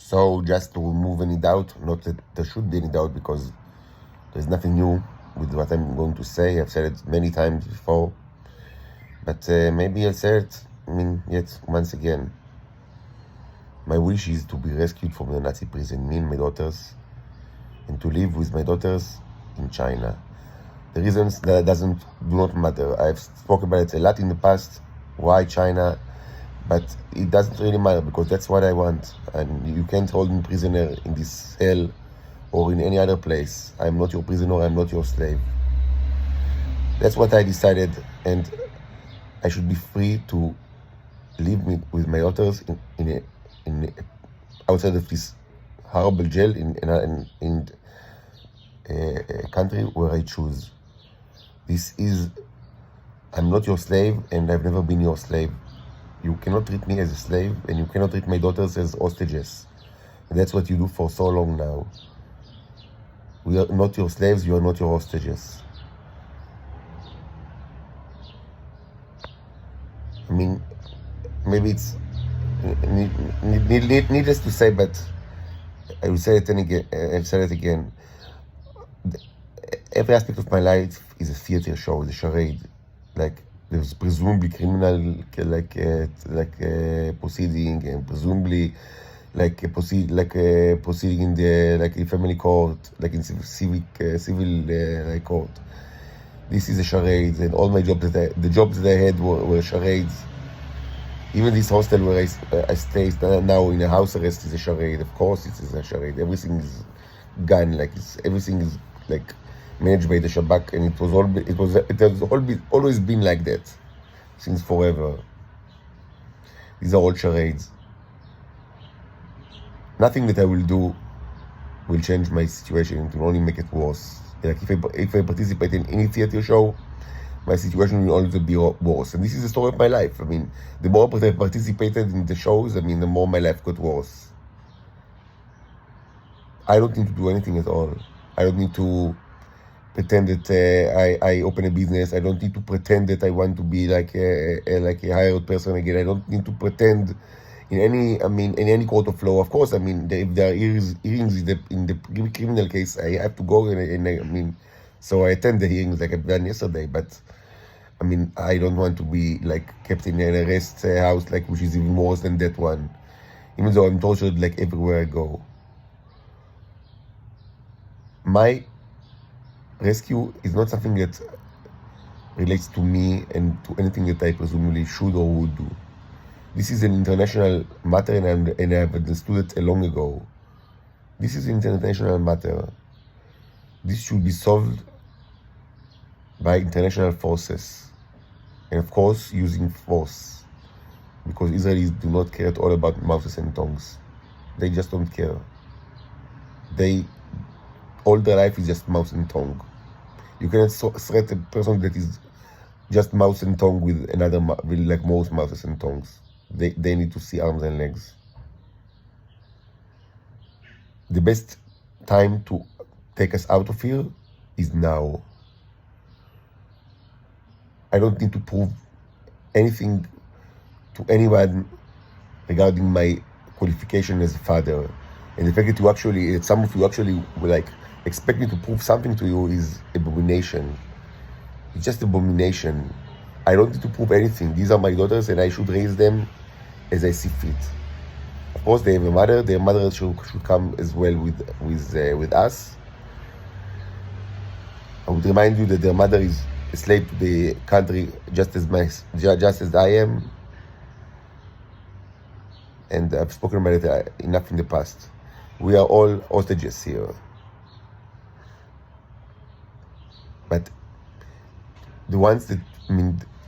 So just to remove any doubt, not that there should be any doubt, because there's nothing new with what I'm going to say. I've said it many times before, but maybe I'll say it, yet once again. My wish is to be rescued from the Nazi prison, me and my daughters, and to live with my daughters in China. The reasons that do not matter. I've spoken about it a lot in the past. Why China? But it doesn't really matter, because that's what I want. And you can't hold me prisoner in this hell or in any other place. I'm not your prisoner, I'm not your slave. That's what I decided, and I should be free to live with my daughters outside of this horrible jail in a country where I choose. I'm not your slave, and I've never been your slave. You cannot treat me as a slave, and you cannot treat my daughters as hostages. And that's what you do for so long now. We are not your slaves, you are not your hostages. Maybe it's needless to say, but I will say it again. I've said it again. Every aspect of my life is a theater show, is a charade. Like, there's presumably criminal proceeding, and presumably proceeding in the family court, like in civil court. This is a charade, and all my jobs the jobs that I had were charades. Even this hostel where I stay now in a house arrest is a charade. Of course, it is a charade. Everything is gone. Everything is managed by the Shabak, and it has always been like that since forever. These are all charades. Nothing that I will do will change my situation. It will only make it worse. Like, if I participate in any theater show, my situation will always be worse. And this is the story of my life. The more I participated in the shows, the more my life got worse. I don't need to do anything at all. I don't need to pretend that I open a business. I don't need to pretend that I want to be like a hired person again. I don't need to pretend in any court of law. Of course, if there are hearings in the criminal case, I have to go so I attend the hearings like I've done yesterday. But I don't want to be kept in an arrest house, which is even worse than that one. Even though I'm tortured everywhere I go. My rescue is not something that relates to me and to anything that I presumably should or would do. This is an international matter, and I have understood it long ago. This is an international matter. This should be solved by international forces, and of course using force, because Israelis do not care at all about mouths and tongues. They just don't care. All their life is just mouth and tongue. You cannot threat a person that is just mouth and tongue with another, with most mouths and tongues. They need to see arms and legs. The best time to take us out of here is now. I don't need to prove anything to anyone regarding my qualification as a father. And the fact that some of you actually expect me to prove something to you is abomination. It's just abomination. I don't need to prove anything. These are my daughters, and I should raise them as I see fit. Of course, they have a mother. Their mother should come as well with us. I would remind you that their mother is a slave to the country, just as I am. And I've spoken about it enough in the past. We are all hostages here. But the ones that,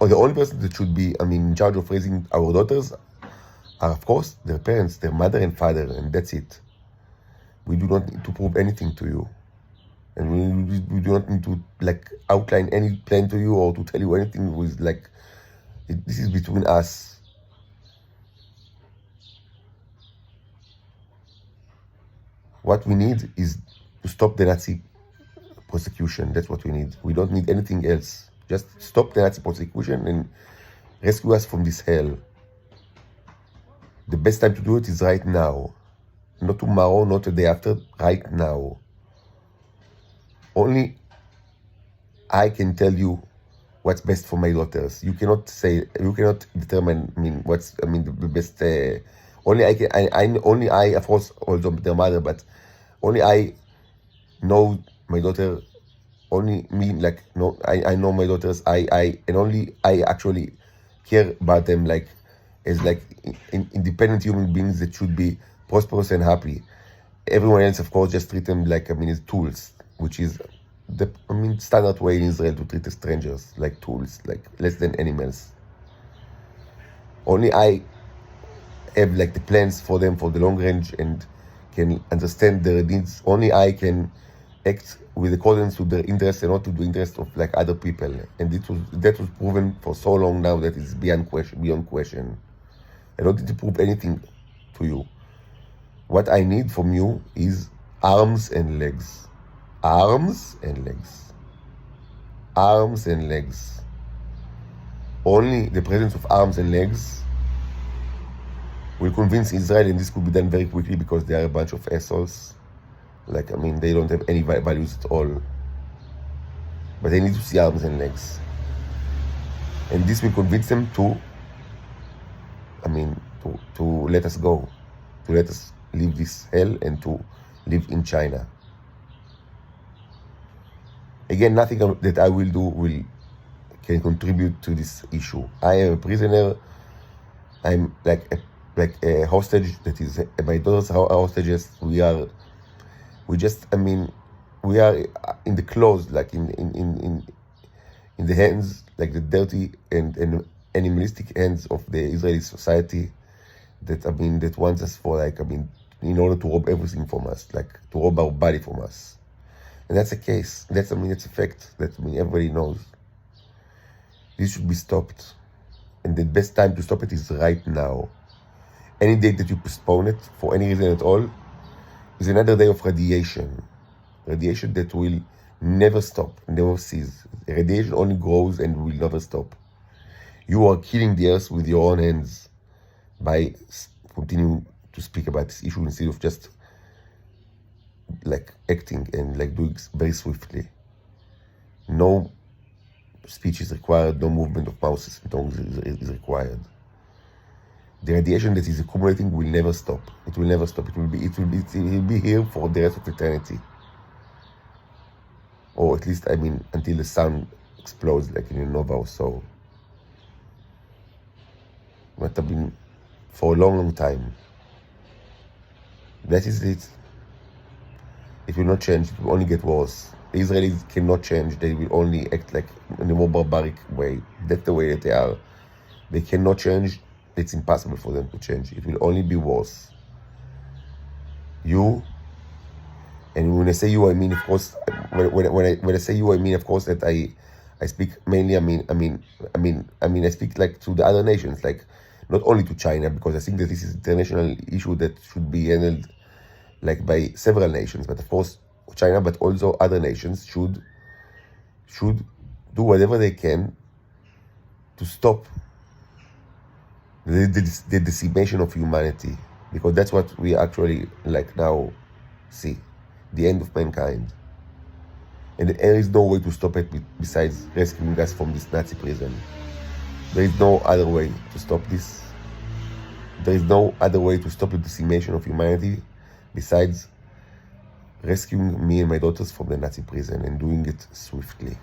or the only person that should be, in charge of raising our daughters are, of course, their parents, their mother and father, and that's it. We do not need to prove anything to you. And we do not need to, outline any plan to you or to tell you anything with, this is between us. What we need is to stop the Nazi prosecution. That's what we need. We don't need anything else. Just stop the Nazi prosecution and rescue us from this hell. The best time to do it is right now. not tomorrow, not the day after, right now. Only I can tell you what's best for my daughters. You cannot determine, the best. Only I can, only I, of course, also their mother, but only I know my daughter. Only me, like, no, I know my daughters. And only I actually care about them, like, as like independent human beings that should be prosperous and happy. Everyone else, of course, just treat them like, as tools, which is the standard way in Israel to treat the strangers, like tools, like less than animals. Only I have like the plans for them for the long range and can understand their needs. Only I can act with accordance to their interests and not to the interest of like other people. And that was proven for so long now that it's beyond question. I don't need to prove anything to you. What I need from you is arms and legs. Arms and legs. Arms and legs. Only the presence of arms and legs will convince Israel, and this could be done very quickly because they are a bunch of assholes. Like, they don't have any values at all. But they need to see arms and legs. And this will convince them to let us go. To let us leave this hell and to live in China. Again, nothing that I will do can contribute to this issue. I am a prisoner. I'm like a hostage that is my daughter's hostages. We are in the claws, like in the hands, like the dirty and animalistic hands of the Israeli society that wants us for in order to rob everything from us, like to rob our body from us. And that's the case. It's a fact that everybody knows. This should be stopped. And the best time to stop it is right now. Any day that you postpone it for any reason at all is another day of radiation. Radiation that will never stop, never cease. Radiation only grows and will never stop. You are killing the earth with your own hands by continuing to speak about this issue instead of just like acting and like doing very swiftly. No speech is required, no movement of mouth is required. The radiation that is accumulating will never stop. It will never stop. It will be here for the rest of eternity. Or at least, until the sun explodes like in a nova or so. But for a long, long time. That is it. It will not change. It will only get worse. The Israelis cannot change. They will only act like in a more barbaric way. That's the way that they are. They cannot change. It's impossible for them to change. It will only be worse. You, and when I say you, I mean, of course, when I say you, I mean, of course, that I speak mainly, I speak like to the other nations, like not only to China, because I think that this is an international issue that should be handled like by several nations, but of course China, but also other nations should do whatever they can to stop the decimation of humanity, because that's what we actually like now see, the end of mankind. And there is no way to stop it besides rescuing us from this Nazi prison. There is no other way to stop this. There is no other way to stop the decimation of humanity besides rescuing me and my daughters from the Nazi prison, and doing it swiftly.